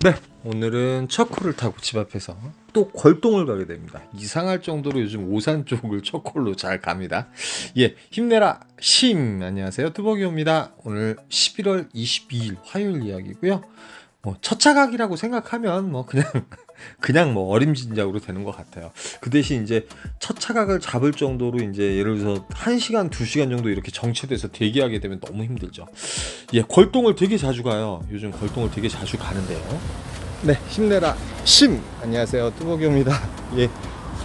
네, 오늘은 첫 콜을 타고 집 앞에서 또 걸동을 가게 됩니다. 이상할 정도로 요즘 오산 쪽을 첫 콜로 잘 갑니다. 예, 힘내라 심. 안녕하세요, 뚜벅이옵니다. 오늘 11월 22일 화요일 이야기고요. 첫 차각이라고 생각하면 그냥 어림짐작으로 되는 것 같아요. 그 대신 이제 첫 차각을 잡을 정도로 이제 예를 들어서 1시간, 2시간 정도 이렇게 정체돼서 대기하게 되면 너무 힘들죠. 예, 걸동을 되게 자주 가요. 요즘 걸동을 되게 자주 가는데요. 네, 힘내라 심. 안녕하세요, 뚜벅이입니다. 예,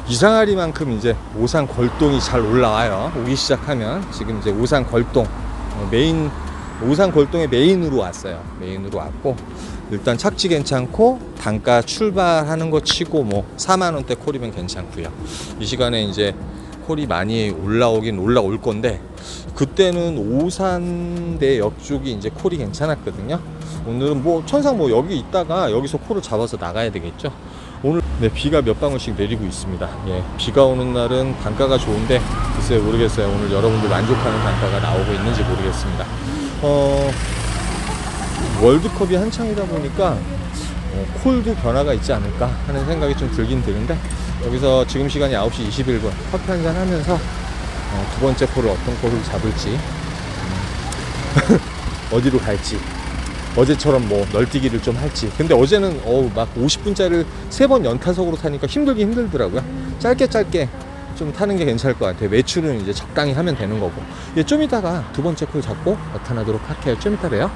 이상하리만큼 이제 오산 걸동이 잘 올라와요. 오기 시작하면 지금 이제 오산 걸동 메인, 오산 걸동의 메인으로 왔어요. 메인으로 왔고 일단 착지 괜찮고 단가 출발하는 거 치고 4만원대 콜이면 괜찮고요. 이 시간에 이제 콜이 많이 올라오긴 올라올 건데 그때는 오산대역 쪽이 이제 콜이 괜찮았거든요. 오늘은 천상 여기 있다가 여기서 콜을 잡아서 나가야 되겠죠. 오늘 네, 비가 몇 방울씩 내리고 있습니다. 예, 비가 오는 날은 단가가 좋은데 글쎄요, 모르겠어요. 오늘 여러분들 만족하는 단가가 나오고 있는지 모르겠습니다. 월드컵이 한창이다 보니까 콜도 변화가 있지 않을까 하는 생각이 좀 들긴 드는데, 여기서 지금 시간이 9시 21분 커피 한잔 하면서 두 번째 콜을 어떤 콜을 잡을지 어디로 갈지, 어제처럼 널뛰기를 좀 할지. 근데 어제는 막 50분짜리를 3번 연타석으로 타니까 힘들더라고요. 짧게 좀 타는 게 괜찮을 것 같아요. 외출은 이제 적당히 하면 되는 거고. 예, 좀 이따가 두 번째 콜 잡고 나타나도록 할게요. 좀 이따 봬요.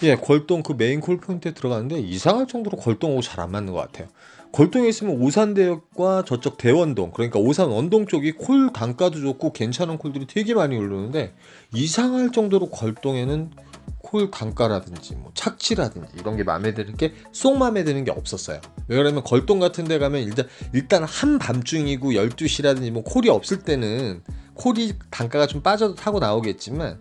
예, 걸동 그 메인 콜 포인트에 들어가는데 이상할 정도로 걸동하고 잘 안 맞는 것 같아요. 걸동에 있으면 오산대역과 저쪽 대원동, 그러니까 오산 원동 쪽이 콜 단가도 좋고 괜찮은 콜들이 되게 많이 오르는데, 이상할 정도로 걸동에는 콜 단가라든지 착지라든지 이런 게 마음에 드는 게 쏙 마음에 드는 게 없었어요. 왜냐면 걸동 같은 데 가면 일단 한밤중이고 12시라든지 콜이 없을 때는 콜이 단가가 좀 빠져도 타고 나오겠지만,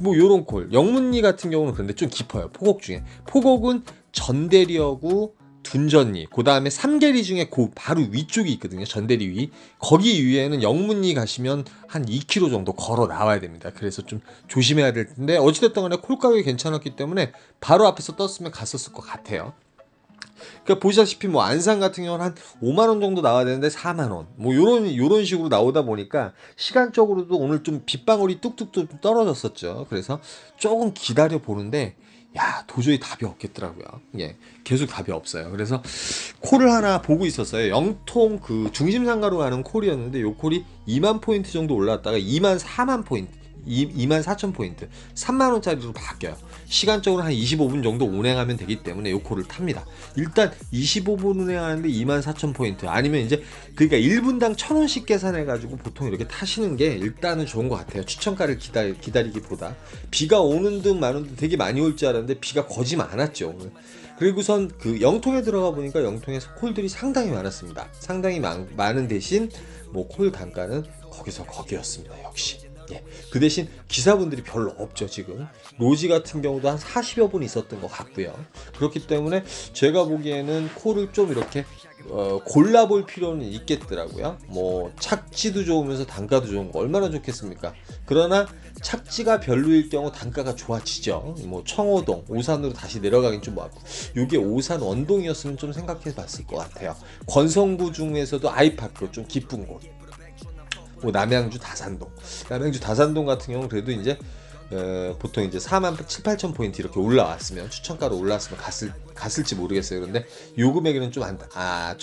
요런 콜 영문리 같은 경우는 그런데 좀 깊어요. 포곡 중에 포곡은 전대리하고 둔전리, 그 다음에 삼계리 중에 그 바로 위쪽이 있거든요. 전대리 위. 거기 위에는 영문리 가시면 한 2km 정도 걸어 나와야 됩니다. 그래서 좀 조심해야 될 텐데, 어찌됐든 간에 콜 가격이 괜찮았기 때문에 바로 앞에서 떴으면 갔었을 것 같아요. 그러니까 보시다시피 안산 같은 경우는 한 5만원 정도 나와야 되는데 4만원 요런 식으로 나오다 보니까 시간적으로도 오늘 좀 빗방울이 뚝뚝 떨어졌었죠. 그래서 조금 기다려 보는데 도저히 답이 없겠더라고요. 예, 계속 답이 없어요. 그래서 콜을 하나 보고 있었어요. 영통 그 중심상가로 가는 콜이었는데 요 콜이 2만 포인트 정도 올랐다가 2만 4만 포인트 2만 4천 포인트 3만원짜리로 바뀌어요. 시간적으로 한 25분 정도 운행하면 되기 때문에 요 콜을 탑니다. 일단 25분 운행하는데 2만 4천 포인트 아니면 이제 그러니까 1분당 1,000원씩 계산해가지고 보통 이렇게 타시는 게 일단은 좋은 것 같아요. 추천가를 기다리기보다. 비가 오는 듯 마는 듯 되게 많이 올 줄 알았는데 비가 거의 많았죠 오늘. 그리고선 그 영통에 들어가 보니까 영통에서 콜들이 상당히 많았습니다. 상당히 많은 대신 콜 단가는 거기서 거기였습니다. 역시. 예, 그 대신 기사분들이 별로 없죠. 지금 로지 같은 경우도 한 40여 분 있었던 것 같고요. 그렇기 때문에 제가 보기에는 콜을 좀 이렇게 골라볼 필요는 있겠더라고요. 착지도 좋으면서 단가도 좋은 거 얼마나 좋겠습니까? 그러나 착지가 별로일 경우 단가가 좋아지죠. 청호동, 오산으로 다시 내려가긴 좀 맞고, 이게 오산 원동이었으면 좀 생각해 봤을 것 같아요. 권성구 중에서도 아이파크 좀 기쁜 곳, 남양주 다산동 같은 경우는 그래도 이제 보통 이제 4만 7, 8천 포인트 이렇게 올라왔으면, 추천가로 올라왔으면 갔을지 모르겠어요. 그런데 요 금액에는 좀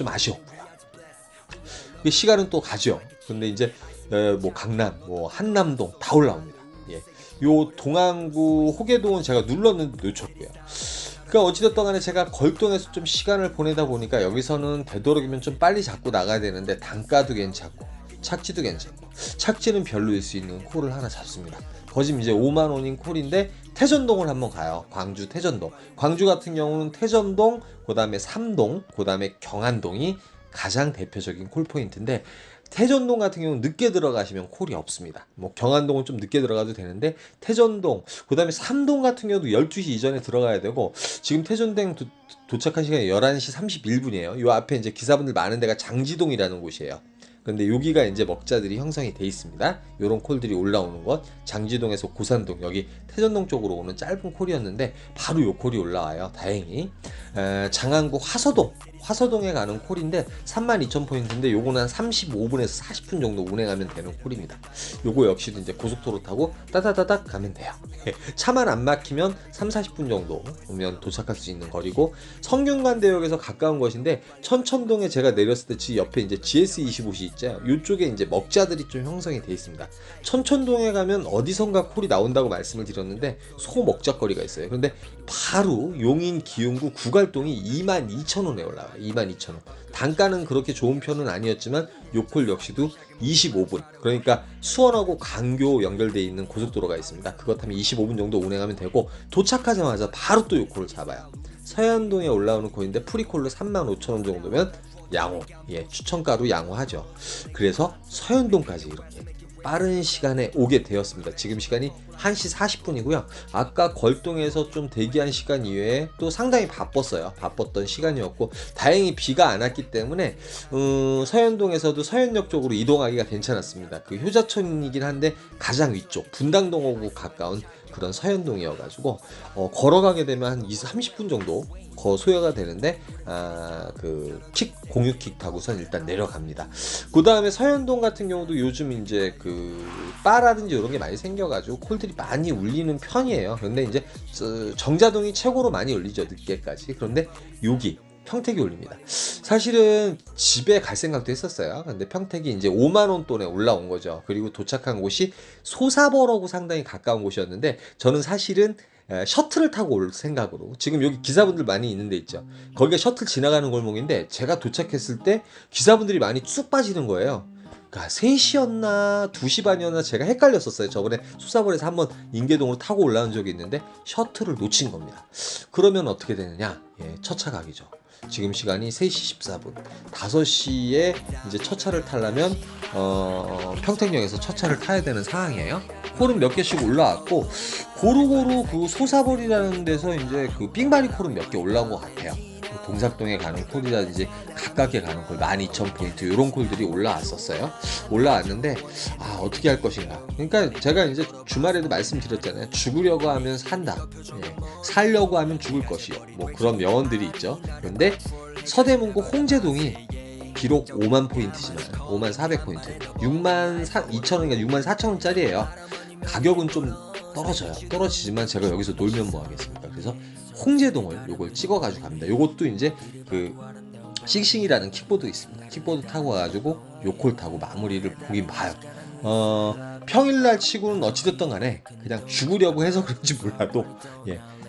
아쉬웠고요. 시간은 또 가죠. 근데 이제 강남, 한남동 다 올라옵니다. 예, 요 동안구 호계동은 제가 눌렀는데 놓쳤고요. 그러니까 어찌됐든 간에 제가 걸동에서 좀 시간을 보내다 보니까 여기서는 되도록이면 좀 빨리 잡고 나가야 되는데 단가도 괜찮고 착지도 괜찮고, 착지는 별로일 수 있는 콜을 하나 잡습니다. 거짓 이제 5만원인 콜인데 태전동을 한번 가요. 광주 태전동. 광주 같은 경우는 태전동, 그 다음에 삼동, 그 다음에 경안동이 가장 대표적인 콜 포인트인데, 태전동 같은 경우는 늦게 들어가시면 콜이 없습니다. 경안동은 좀 늦게 들어가도 되는데 태전동, 그 다음에 삼동 같은 경우도 12시 이전에 들어가야 되고, 지금 태전동 도착한 시간이 11시 31분이에요. 요 앞에 이제 기사분들 많은 데가 장지동이라는 곳이에요. 근데 여기가 이제 먹자들이 형성이 돼 있습니다. 요런 콜들이 올라오는 것, 장지동에서 고산동, 여기 태전동 쪽으로 오는 짧은 콜이었는데 바로 요 콜이 올라와요. 다행히. 장안구 화서동에 가는 콜인데 32,000포인트인데 요거는 한 35분에서 40분 정도 운행하면 되는 콜입니다. 요거 역시도 이제 고속도로 타고 따다다닥 가면 돼요. 차만 안 막히면 3-40분 정도 오면 도착할 수 있는 거리고, 성균관대역에서 가까운 것인데 천천동에 제가 내렸을 때 지 옆에 이제 GS25시 있죠. 요쪽에 이제 먹자들이 좀 형성이 돼 있습니다. 천천동에 가면 어디선가 콜이 나온다고 말씀을 드렸는데 소 먹자거리가 있어요. 그런데 바로 용인 기흥구 구갈동이 22,000원에 올라와요. 22,000원. 단가는 그렇게 좋은 편은 아니었지만 요콜 역시도 25분, 그러니까 수원하고 강교 연결되어 있는 고속도로가 있습니다. 그것 타면 25분 정도 운행하면 되고, 도착하자마자 바로 또 요콜을 잡아요. 서현동에 올라오는 콜인데 프리콜로 35,000원 정도면 양호, 추천가로 양호하죠. 그래서 서현동까지 이렇게 빠른 시간에 오게 되었습니다. 지금 시간이 1시 40분이고요. 아까 걸동에서 좀 대기한 시간 이외에 또 상당히 바빴어요. 바빴던 시간이었고, 다행히 비가 안 왔기 때문에 서현동에서도 서현역 쪽으로 이동하기가 괜찮았습니다. 그 효자촌이긴 한데 가장 위쪽 분당동하고 가까운 그런 서현동이어가지고 걸어가게 되면 한 20-30분 정도 소요가 되는데, 그 공유킥 타고선 일단 내려갑니다. 그 다음에 서현동 같은 경우도 요즘 이제 그 바라든지 이런 게 많이 생겨가지고 콜들이 많이 울리는 편이에요. 그런데 이제 정자동이 최고로 많이 울리죠, 늦게까지. 그런데 여기 평택이 올립니다. 사실은 집에 갈 생각도 했었어요. 근데 평택이 이제 5만원 돈에 올라온 거죠. 그리고 도착한 곳이 소사버라고 상당히 가까운 곳이었는데, 저는 사실은 셔틀을 타고 올 생각으로, 지금 여기 기사분들 많이 있는 데 있죠. 거기가 셔틀 지나가는 골목인데 제가 도착했을 때 기사분들이 많이 쭉 빠지는 거예요. 그러니까 3시였나 2시 반이었나 제가 헷갈렸었어요. 저번에 수사벌에서 한번 인계동으로 타고 올라온 적이 있는데 셔틀을 놓친 겁니다. 그러면 어떻게 되느냐? 첫 차 가기죠. 지금 시간이 3시 14분, 5시에 이제 첫 차를 타려면 평택역에서 첫 차를 타야 되는 상황이에요. 콜은 몇 개씩 올라왔고, 고루고루 그 소사벌이라는 데서 이제 그 삥바리 콜은 몇 개 올라온 것 같아요. 동작동에 가는 콜이라든지 가깝게 가는 콜 12,000포인트 이런 콜들이 올라왔었어요. 올라왔는데 어떻게 할 것인가. 그러니까 제가 이제 주말에도 말씀드렸잖아요. 죽으려고 하면 산다, 살려고 하면 죽을 것이요, 뭐 그런 명언들이 있죠. 그런데 서대문구 홍제동이 비록 5만 포인트지만 5만 400포인트 6만 2천원인가 6만 4천원짜리예요. 가격은 좀 떨어지지만 제가 여기서 놀면 뭐 하겠습니까. 그래서 홍제동을 요걸 찍어가지고 갑니다. 요것도 이제 그 싱싱이라는 킥보드 있습니다. 킥보드 타고 가가지고 요콜 타고 마무리를 보긴 봐요. 평일날 치고는 어찌됐든 간에 그냥 죽으려고 해서 그런지 몰라도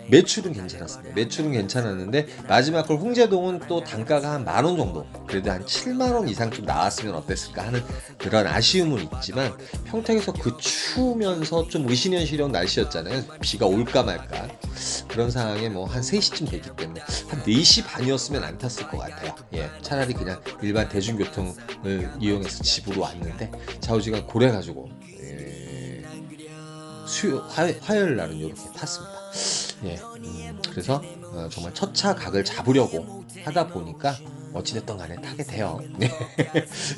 매출은 괜찮았습니다. 매출은 괜찮았는데 마지막 걸 홍제동은 또 단가가 한 10,000원 정도, 그래도 한 70,000원 이상 좀 나왔으면 어땠을까 하는 그런 아쉬움은 있지만, 평택에서 그 추우면서 좀 의신현실형 날씨였잖아요. 비가 올까 말까 그런 상황에 뭐 한 3시쯤 됐기 때문에 한 4시 반이었으면 안 탔을 것 같아요. 차라리 그냥 일반 대중교통을 이용해서 집으로 왔는데 좌우지간 고래가지고 화요일 날은 이렇게 탔습니다. 그래서 정말 첫 차 각을 잡으려고 하다 보니까 어찌됐든 간에 타게 돼요.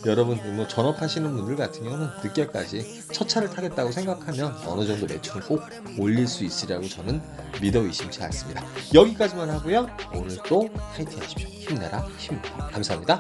여러분 뭐 전업하시는 분들 같은 경우는 늦게까지 첫 차를 타겠다고 생각하면 어느 정도 매출은 꼭 올릴 수 있으리라고 저는 믿어 의심치 않습니다. 여기까지만 하고요. 오늘 또 파이팅 하십시오. 힘내라 힘내라. 감사합니다.